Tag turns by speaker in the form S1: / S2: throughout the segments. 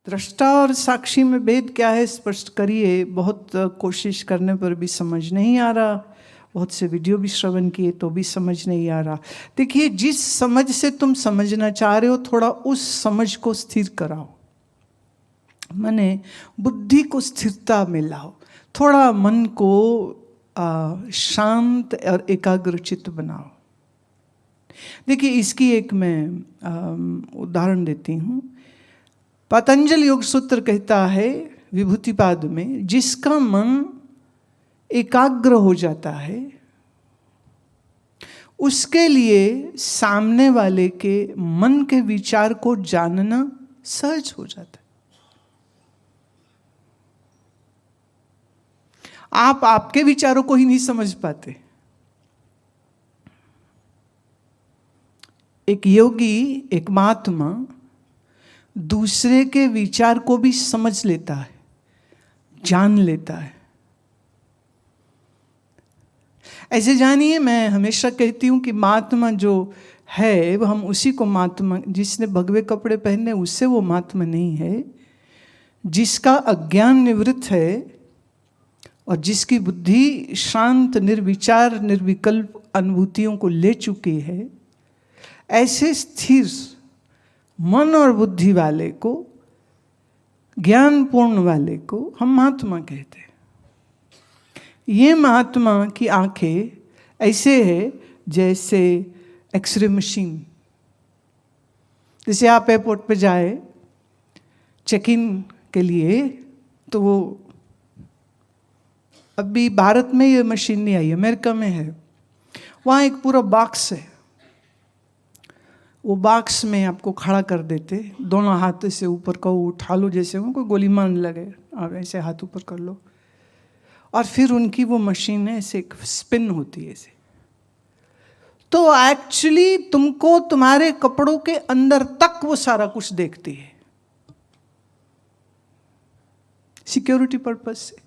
S1: दृष्टा और साक्षी में भेद क्या है स्पष्ट करिए। बहुत कोशिश करने पर भी समझ नहीं आ रहा, बहुत से वीडियो भी श्रवण किए तो भी समझ नहीं आ रहा। देखिए, जिस समझ से तुम समझना चाह रहे हो थोड़ा उस समझ को स्थिर कराओ, माने बुद्धि को स्थिरता में लाओ, थोड़ा मन को शांत और एकाग्रचित्त बनाओ। देखिए, इसकी एक मैं उदाहरण देती हूँ। पतंजल योग सूत्र कहता है विभूतिपाद में, जिसका मन एकाग्र हो जाता है उसके लिए सामने वाले के मन के विचार को जानना सहज हो जाता है। आप आपके विचारों को ही नहीं समझ पाते। एक योगी, एक महात्मा दूसरे के विचार को भी समझ लेता है, जान लेता है। ऐसे जानिए, मैं हमेशा कहती हूं कि महात्मा जो है वो हम उसी को महात्मा, जिसने भगवे कपड़े पहने उससे वो महात्मा नहीं है। जिसका अज्ञान निवृत्त है और जिसकी बुद्धि शांत निर्विचार निर्विकल्प अनुभूतियों को ले चुकी है, ऐसे स्थिर मन और बुद्धि वाले को, ज्ञान पूर्ण वाले को हम महात्मा कहते हैं। ये महात्मा की आंखें ऐसे है जैसे एक्सरे मशीन। जैसे आप एयरपोर्ट पे जाए चेक इन के लिए, तो वो अभी भारत में ये मशीन नहीं आई, अमेरिका में है। वहाँ एक पूरा बॉक्स है, वो बॉक्स में आपको खड़ा कर देते, दोनों हाथ से ऊपर को उठा लो, जैसे वो कोई गोली मारने लगे, आप ऐसे हाथ ऊपर कर लो, और फिर उनकी वो मशीन है ऐसे स्पिन होती है ऐसे। तो एक्चुअली तुमको तुम्हारे कपड़ों के अंदर तक वो सारा कुछ देखती है, सिक्योरिटी पर्पस से।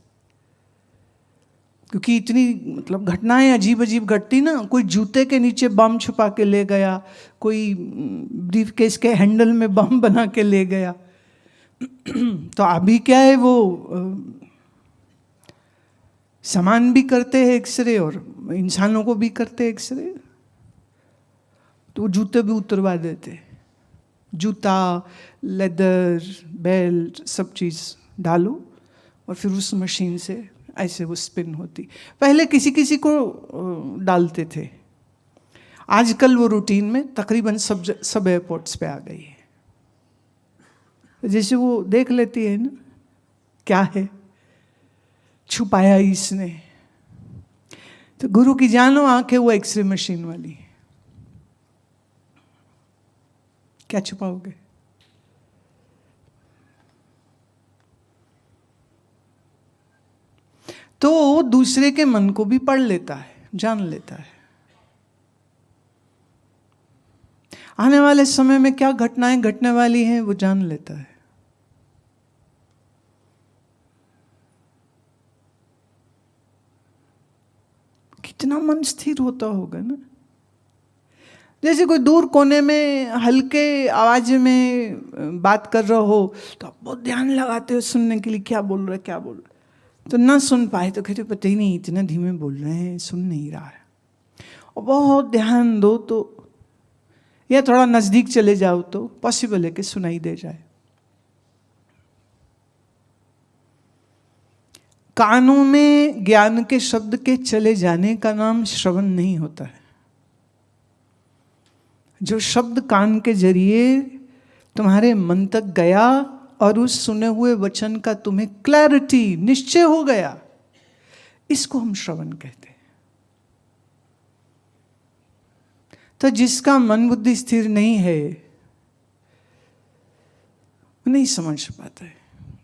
S1: क्योंकि इतनी मतलब घटनाएं अजीब अजीब घटती ना, कोई जूते के नीचे बम छुपा के ले गया, कोई ब्रीफ केस के हैंडल में बम बना के ले गया। तो अभी क्या है, वो सामान भी करते हैं एक्सरे और इंसानों को भी करते हैं एक्सरे। तो वो जूते भी उतरवा देते, जूता, लेदर, बेल्ट, सब चीज़ डालो और फिर उस मशीन से ऐसे वो स्पिन होती। पहले किसी किसी को डालते थे, आजकल वो रूटीन में तकरीबन सब एयरपोर्ट्स पे आ गई है। जैसे वो देख लेती है ना क्या है छुपाया इसने। तो गुरु की जानो आंखें वो एक्सरे मशीन वाली, क्या छुपाओगे? तो दूसरे के मन को भी पढ़ लेता है, जान लेता है। आने वाले समय में क्या घटनाएं घटने वाली हैं वो जान लेता है। कितना मन स्थिर होता होगा ना। जैसे कोई दूर कोने में हल्के आवाज में बात कर रहा हो तो आप बहुत ध्यान लगाते हो सुनने के लिए, क्या बोल रहा है क्या बोल रहा है। तो ना सुन पाए तो कहते पता ही नहीं इतना धीमे बोल रहे हैं, सुन नहीं रहा है। और बहुत ध्यान दो तो या थोड़ा नजदीक चले जाओ तो पॉसिबल है कि सुनाई दे जाए। कानों में ज्ञान के शब्द के चले जाने का नाम श्रवण नहीं होता है। जो शब्द कान के जरिए तुम्हारे मन तक गया और उस सुने हुए वचन का तुम्हें क्लैरिटी, निश्चय हो गया, इसको हम श्रवण कहते हैं। तो जिसका मन बुद्धि स्थिर नहीं है वो नहीं समझ पाता है।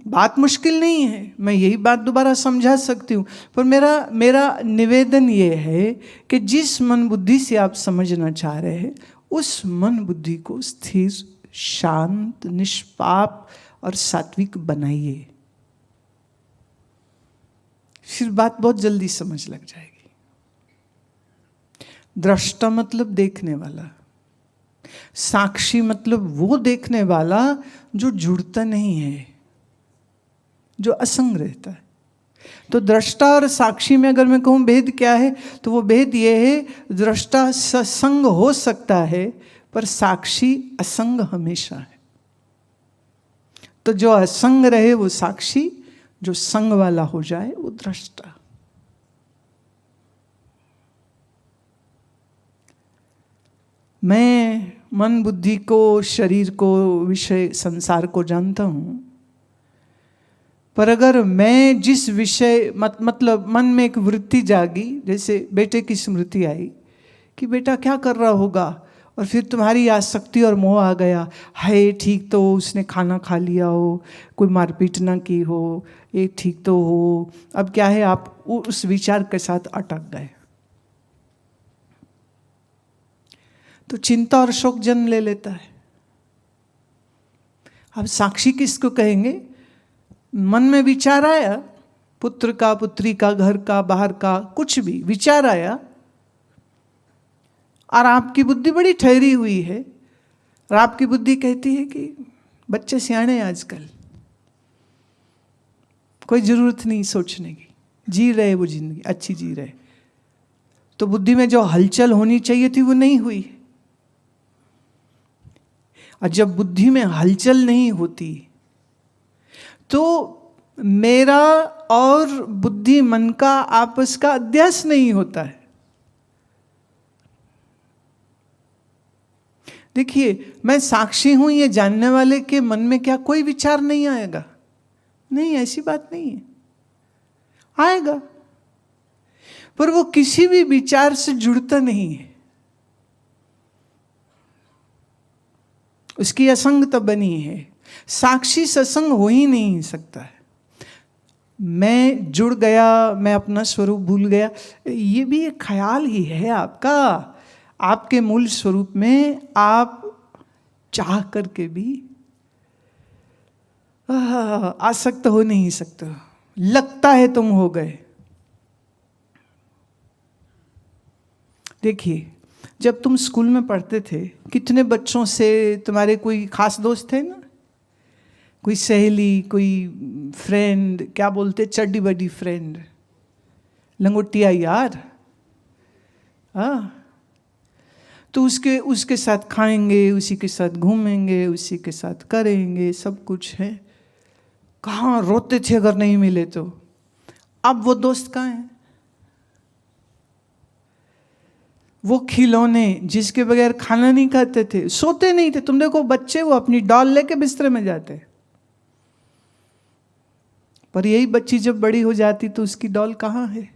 S1: बात मुश्किल नहीं है, मैं यही बात दोबारा समझा सकती हूँ, पर मेरा निवेदन ये है कि जिस मन बुद्धि से आप समझना चाह रहे हैं उस मन बुद्धि को स्थिर, शांत, निष्पाप और सात्विक बनाइए। फिर बात बहुत जल्दी समझ लग जाएगी। दृष्टा मतलब देखने वाला, साक्षी मतलब वो देखने वाला जो जुड़ता नहीं है, जो असंग रहता है। तो दृष्टा और साक्षी में अगर मैं कहूँ भेद क्या है, तो वो भेद ये है, दृष्टा ससंग हो सकता है पर साक्षी असंग हमेशा है। तो जो असंग रहे वो साक्षी, जो संग वाला हो जाए वो दृष्टा। मैं मन बुद्धि को, शरीर को, विषय संसार को जानता हूं, पर अगर मैं जिस विषय मतलब मन में एक वृत्ति जागी, जैसे बेटे की स्मृति आई कि बेटा क्या कर रहा होगा, और फिर तुम्हारी आसक्ति और मोह आ गया, है ठीक तो उसने खाना खा लिया हो, कोई मारपीट ना की हो, ये ठीक तो हो, अब क्या है आप उस विचार के साथ अटक गए, तो चिंता और शोक जन्म ले लेता है। अब साक्षी किसको कहेंगे? मन में विचार आया, पुत्र का, पुत्री का, घर का, बाहर का, कुछ भी विचार आया, और आपकी बुद्धि बड़ी ठहरी हुई है, और आपकी बुद्धि कहती है कि बच्चे सियाने आजकल, कोई जरूरत नहीं सोचने की, जी रहे वो जिंदगी अच्छी जी रहे। तो बुद्धि में जो हलचल होनी चाहिए थी वो नहीं हुई। और जब बुद्धि में हलचल नहीं होती तो मेरा और बुद्धि मन का आपस का अध्यास नहीं होता है। देखिए, मैं साक्षी हूं ये जानने वाले के मन में क्या कोई विचार नहीं आएगा? नहीं, ऐसी बात नहीं है, आएगा, पर वो किसी भी विचार से जुड़ता नहीं है, उसकी असंगता बनी है। साक्षी सत्संग हो ही नहीं सकता है। मैं जुड़ गया, मैं अपना स्वरूप भूल गया, ये भी एक ख्याल ही है आपका। आपके मूल स्वरूप में आप चाह करके भी आसक्त हो नहीं सकते, लगता है तुम हो गए। देखिए, जब तुम स्कूल में पढ़ते थे, कितने बच्चों से तुम्हारे कोई खास दोस्त थे ना, कोई सहेली, कोई फ्रेंड, क्या बोलते, चड्डी बड्डी फ्रेंड, लंगोटिया यार, हाँ, तो उसके साथ खाएंगे, उसी के साथ घूमेंगे, उसी के साथ करेंगे, सब कुछ है। कहाँ रोते थे अगर नहीं मिले तो। अब वो दोस्त कहाँ हैं? वो खिलौने जिसके बगैर खाना नहीं खाते थे, सोते नहीं थे। तुम देखो बच्चे, वो अपनी डॉल लेके बिस्तर में जाते, पर यही बच्ची जब बड़ी हो जाती तो उसकी डॉल कहाँ है?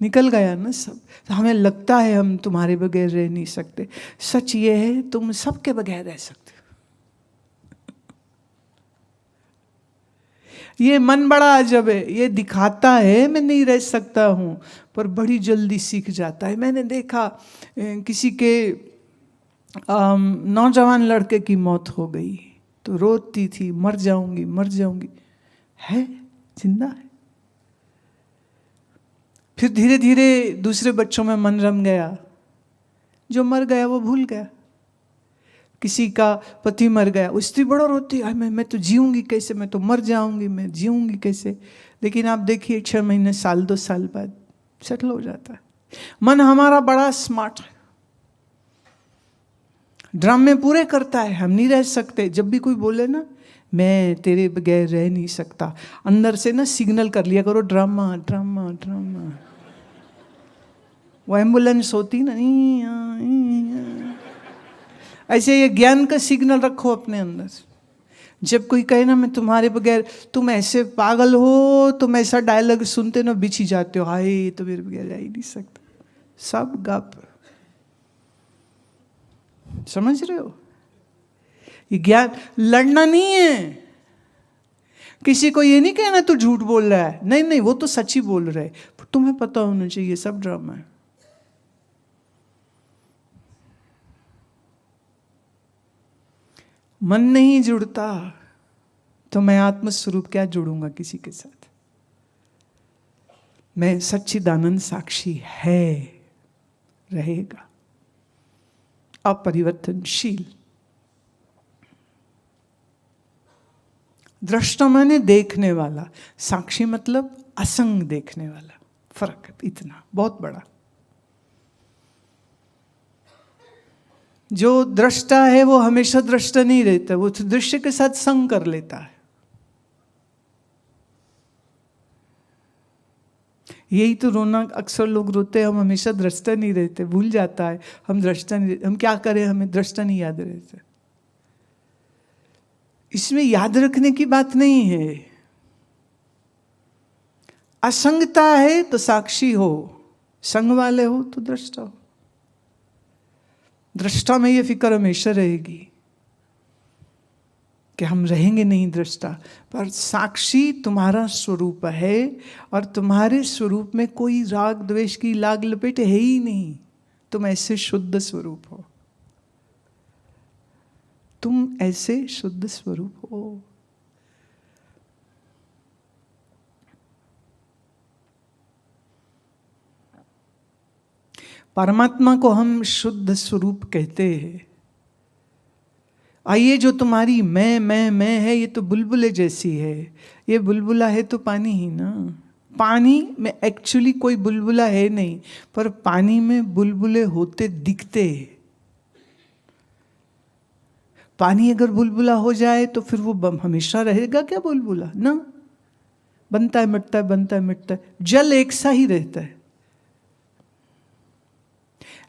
S1: निकल गया ना सब। तो हमें लगता है हम तुम्हारे बगैर रह नहीं सकते। सच ये है, तुम सबके बगैर रह सकते हो। ये मन बड़ा अजब है, ये दिखाता है मैं नहीं रह सकता हूँ, पर बड़ी जल्दी सीख जाता है। मैंने देखा किसी के नौजवान लड़के की मौत हो गई तो रोती थी, मर जाऊंगी मर जाऊंगी, है जिंदा है। फिर धीरे धीरे दूसरे बच्चों में मन रम गया, जो मर गया वो भूल गया। किसी का पति मर गया, उससे बड़ा रोती है, मैं तो जीऊंगी कैसे, मैं तो मर जाऊंगी, मैं जीऊंगी कैसे। लेकिन आप देखिए 6 महीने, साल, 2 साल बाद सेटल हो जाता है। मन हमारा बड़ा स्मार्ट है, ड्रामे पूरे करता है। हम नहीं रह सकते। जब भी कोई बोले ना मैं तेरे बगैर रह नहीं सकता, अंदर से ना सिग्नल कर लिया करो, ड्रामा ड्रामा ड्रामा। वो एम्बुलेंस होती ना, ऐसे ये ज्ञान का सिग्नल रखो अपने अंदर। जब कोई कहे ना मैं तुम्हारे बगैर, तुम ऐसे पागल हो, तुम ऐसा डायलॉग सुनते ना बिछ ही जाते हो, हाय तो मेरे बगैर जा ही नहीं सकता। सब गप, समझ रहे हो? ये ज्ञान लड़ना नहीं है। किसी को ये नहीं कहना तू झूठ बोल रहा है, नहीं नहीं, वो तो सच ही बोल रहे, तुम्हें पता होना चाहिए सब ड्रामा है। मन नहीं जुड़ता तो मैं आत्मस्वरूप क्या जुड़ूंगा किसी के साथ? मैं सच्चिदानंद साक्षी है, रहेगा। अपरिवर्तनशील। दृष्टा माने देखने वाला, साक्षी मतलब असंग देखने वाला। फर्क है इतना बहुत बड़ा। जो दृष्टा है वो हमेशा दृष्टा नहीं रहता, वो दृश्य के साथ संग कर लेता है। यही तो रोना, अक्सर लोग रोते हैं, हम हमेशा दृष्टा नहीं रहते, भूल जाता है हम दृष्टा नहीं, हम क्या करें, हमें दृष्टा नहीं याद रहते। इसमें याद रखने की बात नहीं है। असंगता है तो साक्षी हो, संग वाले हो तो दृष्टा हो। दृष्टा में ये फिक्र हमेशा रहेगी कि हम रहेंगे नहीं दृष्टा, पर साक्षी तुम्हारा स्वरूप है और तुम्हारे स्वरूप में कोई राग द्वेष की लाग लपेट है ही नहीं। तुम ऐसे शुद्ध स्वरूप हो, तुम ऐसे शुद्ध स्वरूप हो। परमात्मा को हम शुद्ध स्वरूप कहते हैं। आइए, जो तुम्हारी मैं है, ये तो बुलबुले जैसी है। ये बुलबुला है तो पानी ही ना। पानी में एक्चुअली कोई बुलबुला है नहीं, पर पानी में बुलबुले होते दिखते हैं। पानी अगर बुलबुला हो जाए तो फिर वो हमेशा रहेगा क्या बुलबुला? ना, बनता है मिटता है, बनता है मिटता है। जल एक सा ही रहता है।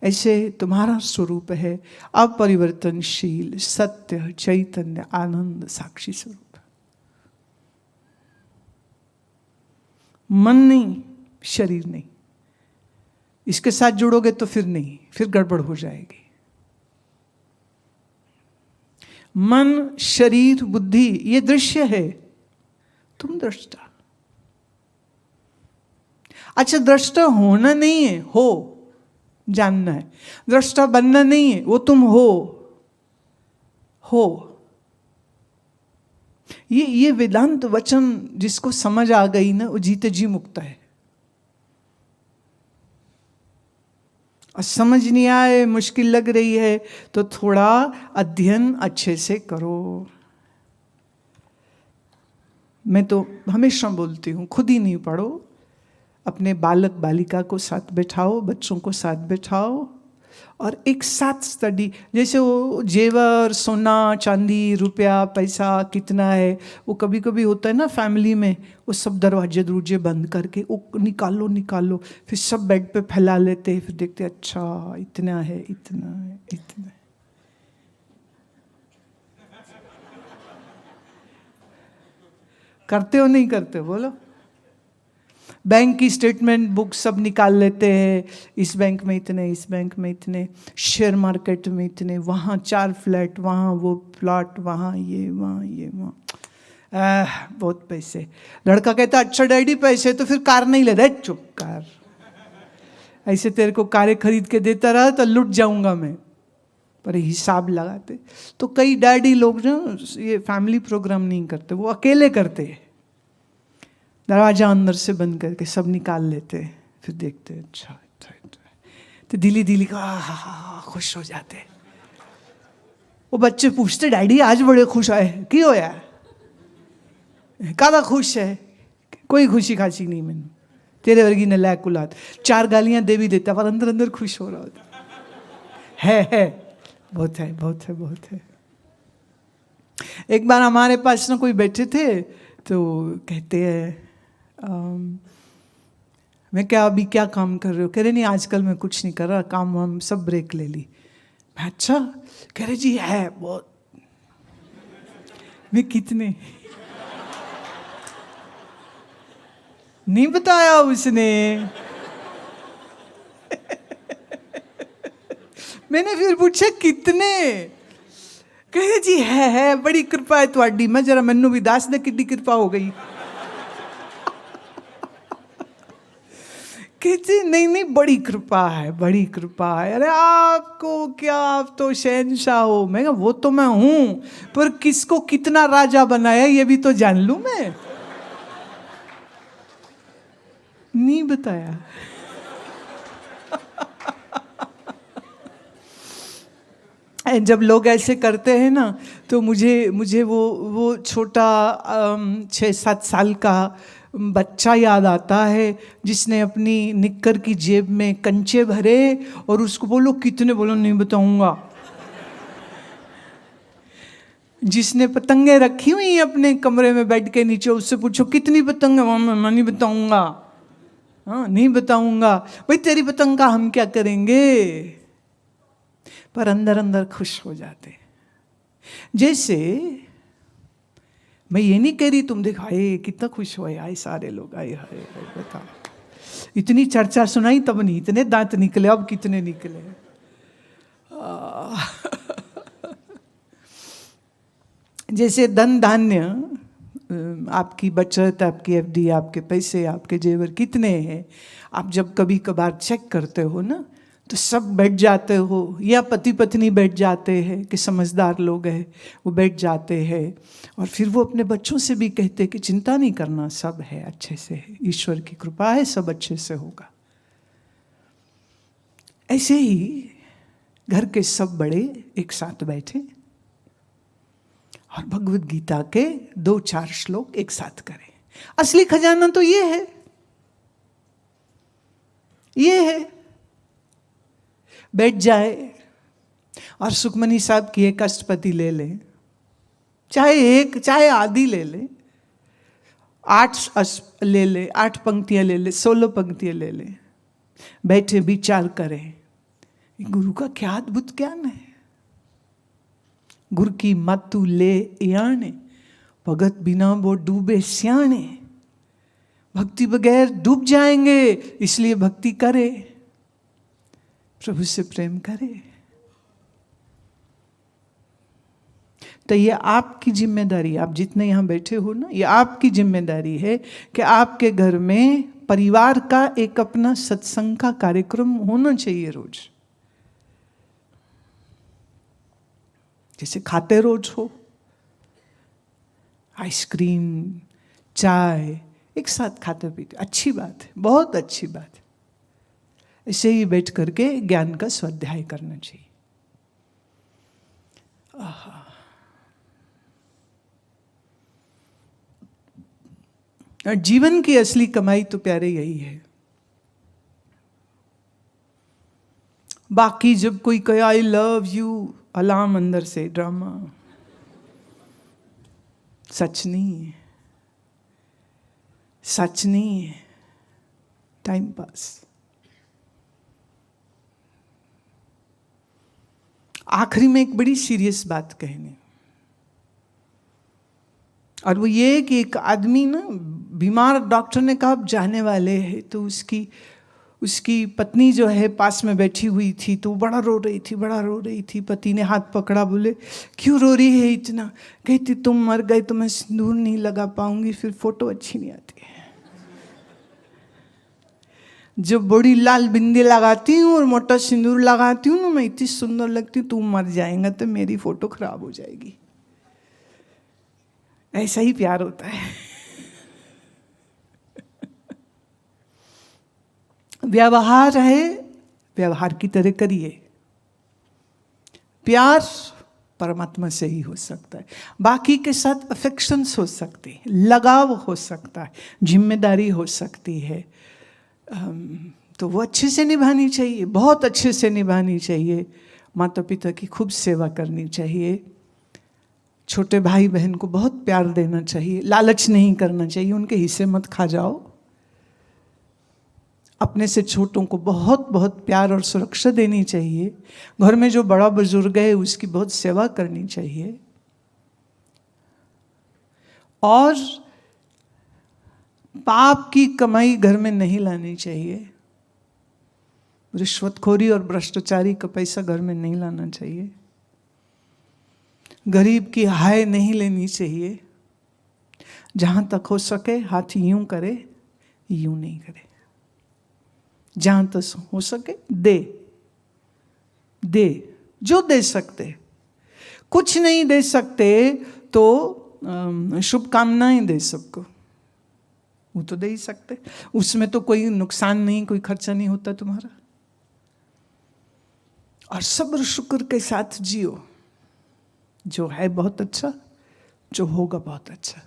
S1: ऐसे तुम्हारा स्वरूप है अपरिवर्तनशील, सत्य, चैतन्य, आनंद, साक्षी स्वरूप। मन नहीं, शरीर नहीं। इसके साथ जुड़ोगे तो फिर नहीं, फिर गड़बड़ हो जाएगी। मन, शरीर, बुद्धि ये दृश्य है, तुम दृष्टा। अच्छा, दृष्टा होना नहीं है, हो जानना है। दृष्टा बनना नहीं है, वो तुम हो। ये वेदांत वचन जिसको समझ आ गई ना, वो जीते जी मुक्त है। और समझ नहीं आए, मुश्किल लग रही है, तो थोड़ा अध्ययन अच्छे से करो। मैं तो हमेशा बोलती हूँ, खुद ही नहीं पढ़ो, अपने बालक बालिका को साथ बैठाओ, बच्चों को साथ बैठाओ और एक साथ स्टडी। जैसे वो जेवर, सोना, चांदी, रुपया, पैसा कितना है, वो कभी कभी होता है ना फैमिली में, वो सब दरवाजे दरवाजे बंद करके वो निकालो, फिर सब बेड पे फैला लेते हैं, फिर देखते अच्छा इतना है, इतना है, इतना है। करते हो नहीं करते बोलो? बैंक की स्टेटमेंट बुक सब निकाल लेते हैं, इस बैंक में इतने, इस बैंक में इतने, शेयर मार्केट में इतने, वहाँ 4 फ्लैट, वहाँ वो प्लॉट, वहाँ ये, वहाँ ये, वहाँ बहुत पैसे। लड़का कहता अच्छा डैडी पैसे, तो फिर कार नहीं लेता। चुप कार, ऐसे तेरे को कारें खरीद के देता रहा तो लुट जाऊंगा मैं। पर हिसाब लगाते तो कई डैडी लोग जो ये फैमिली प्रोग्राम नहीं करते, वो अकेले करते हैं। दरवाजा अंदर से बंद करके सब निकाल लेते, फिर देखते अच्छा तो दिली का खुश हो जाते। वो बच्चे पूछते डैडी आज बड़े खुश आए, क्यों होया? कादा खुश है? कोई खुशी खासी नहीं, मैंने तेरे वर्गी ने लैक कुलात 4 गालियां दे भी देता, पर अंदर अंदर खुश हो रहा होता है। बहुत है, बहुत है, बहुत है। एक बार हमारे पास ना कोई बैठे थे, तो कहते हैं मैं क्या अभी क्या काम कर रहे हो? कह रहे नहीं आजकल मैं कुछ नहीं कर रहा, काम वाम सब ब्रेक ले ली। मैं अच्छा? कह रहे जी है बहुत। मैं कितने? नहीं बताया उसने। मैंने फिर पूछा कितने? कह रहे जी है बड़ी कृपा है तुहाडी। मैं जरा मैनू भी दस दे कितनी कृपा हो गई। कहते नहीं बड़ी कृपा है, बड़ी कृपा है। अरे आपको क्या, आप तो शहंशाह हो। मैं कहा वो तो मैं हूं, पर किसको कितना राजा बनाया ये भी तो जान लूं मैं। नहीं बताया। जब लोग ऐसे करते हैं ना तो मुझे वो छोटा 6-7 साल का बच्चा याद आता है जिसने अपनी निक्कर की जेब में कंचे भरे और उसको बोलो कितने, बोलो नहीं बताऊंगा। जिसने पतंगे रखी हुई अपने कमरे में बेड के नीचे, उससे पूछो कितनी पतंग, मैं नहीं बताऊंगा। हाँ, नहीं बताऊंगा। भाई तेरी पतंग का हम क्या करेंगे, पर अंदर अंदर खुश हो जाते। जैसे मैं ये नहीं कह रही तुम दिखाए कितना खुश हुए, आए सारे लोग, आए हाय बता, इतनी चर्चा सुनाई तब नहीं, इतने दांत निकले, अब कितने निकले। जैसे धन धान्य, आपकी बचत, आपकी एफडी, आपके पैसे, आपके जेवर कितने हैं, आप जब कभी कभार चेक करते हो ना तो सब बैठ जाते हो, या पति पत्नी बैठ जाते हैं कि समझदार लोग हैं, वो बैठ जाते हैं और फिर वो अपने बच्चों से भी कहते हैं कि चिंता नहीं करना, सब है अच्छे से है, ईश्वर की कृपा है, सब अच्छे से होगा। ऐसे ही घर के सब बड़े एक साथ बैठे और भगवत गीता के 2-4 श्लोक एक साथ करें। असली खजाना तो ये है, ये है। बैठ जाए और सुखमनी साहब की एक अष्टपदी ले लें, चाहे एक चाहे आधी ले ले, 8 ले ले, 8 पंक्तियां ले ले, 16 पंक्तियां ले ले, बैठे विचार करें गुरु का क्या अद्भुत ज्ञान है। गुरु की मतु ले याने, भगत बिना वो डूबे स्याने। भक्ति बगैर डूब जाएंगे, इसलिए भक्ति करे, प्रभु से प्रेम करे। तो ये आपकी जिम्मेदारी, आप जितने यहां बैठे हो ना, ये आपकी जिम्मेदारी है कि आपके घर में परिवार का एक अपना सत्संग का कार्यक्रम होना चाहिए रोज। जैसे खाते रोज हो, आइसक्रीम, चाय एक साथ खाते पीते, अच्छी बात है, बहुत अच्छी बात है। ऐसे ही बैठ करके ज्ञान का स्वाध्याय करना चाहिए। और जीवन की असली कमाई तो प्यारे यही है। बाकी जब कोई कहे आई लव यू, अलार्म अंदर से ड्रामा, सच नहीं है, सच नहीं है, टाइम पास। आखिरी में एक बड़ी सीरियस बात कहनी, और वो ये कि एक आदमी ना बीमार, डॉक्टर ने कहा अब जाने वाले हैं, तो उसकी पत्नी जो है पास में बैठी हुई थी, तो बड़ा रो रही थी, बड़ा रो रही थी। पति ने हाथ पकड़ा, बोले क्यों रो रही है इतना? कहती तुम मर गए तो मैं सिंदूर नहीं लगा पाऊंगी, फिर फोटो अच्छी नहीं आती है। जब बड़ी लाल बिंदी लगाती हूँ और मोटा सिंदूर लगाती हूँ ना, मैं इतनी सुंदर लगती हूँ, तुम मर जाएगा तो मेरी फोटो खराब हो जाएगी। ऐसा ही प्यार होता है। व्यवहार है, व्यवहार की तरह करिए। प्यार परमात्मा से ही हो सकता है, बाकी के साथ अफेक्शंस हो सकते हैं, लगाव हो सकता है, जिम्मेदारी हो सकती है, तो वो अच्छे से निभानी चाहिए, बहुत अच्छे से निभानी चाहिए। माता पिता की खूब सेवा करनी चाहिए, छोटे भाई बहन को बहुत प्यार देना चाहिए, लालच नहीं करना चाहिए, उनके हिस्से मत खा जाओ। अपने से छोटों को बहुत बहुत प्यार और सुरक्षा देनी चाहिए। घर में जो बड़ा बुजुर्ग है उसकी बहुत सेवा करनी चाहिए। और पाप की कमाई घर में नहीं लानी चाहिए। रिश्वतखोरी और भ्रष्टाचारी का पैसा घर में नहीं लाना चाहिए। गरीब की हाय नहीं लेनी चाहिए। जहां तक हो सके हाथ यूं करे, यूं नहीं करे। जहां तक हो सके दे जो दे सकते। कुछ नहीं दे सकते तो शुभकामनाएं दे सबको, वो तो दे ही सकते। उसमें तो कोई नुकसान नहीं, कोई खर्चा नहीं होता तुम्हारा। और सब्र शुक्र के साथ जियो। जो है बहुत अच्छा, जो होगा बहुत अच्छा।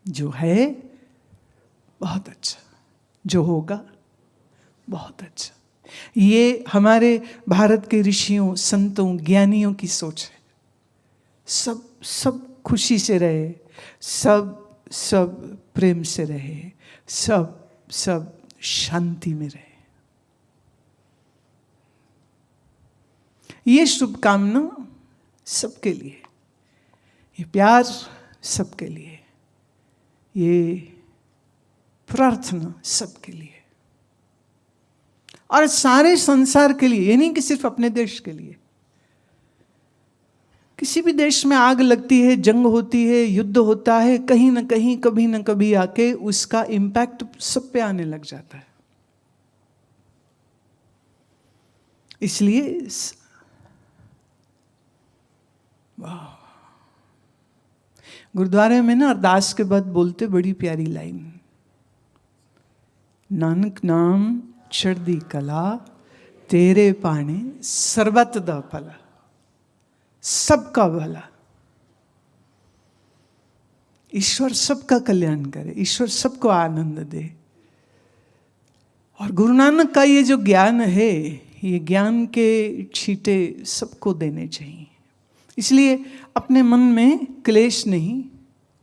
S1: जो है बहुत अच्छा, जो होगा बहुत अच्छा। ये हमारे भारत के ऋषियों, संतों, ज्ञानियों की सोच है। सब खुशी से रहे, सब प्रेम से रहे, सब शांति में रहे। ये शुभकामना सबके लिए, ये प्यार सबके लिए, ये प्रार्थना सबके लिए और सारे संसार के लिए। ये नहीं कि सिर्फ अपने देश के लिए। किसी भी देश में आग लगती है, जंग होती है, युद्ध होता है, कहीं ना कहीं कभी ना कभी आके उसका इम्पैक्ट सब पे आने लग जाता है। इसलिए गुरुद्वारे में ना अरदास के बाद बोलते बड़ी प्यारी लाइन, नानक नाम चढ़दी कला, तेरे पाने सर्बत दा भला। सबका भला, ईश्वर सबका कल्याण करे, ईश्वर सबको आनंद दे। और गुरु नानक का ये जो ज्ञान है, ये ज्ञान के छींटे सबको देने चाहिए। इसलिए अपने मन में क्लेश नहीं,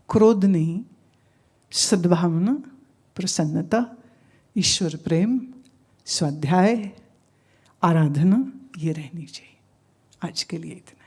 S1: क्रोध नहीं, सद्भावना, प्रसन्नता, ईश्वर प्रेम, स्वाध्याय, आराधना, ये रहनी चाहिए। आज के लिए इतना।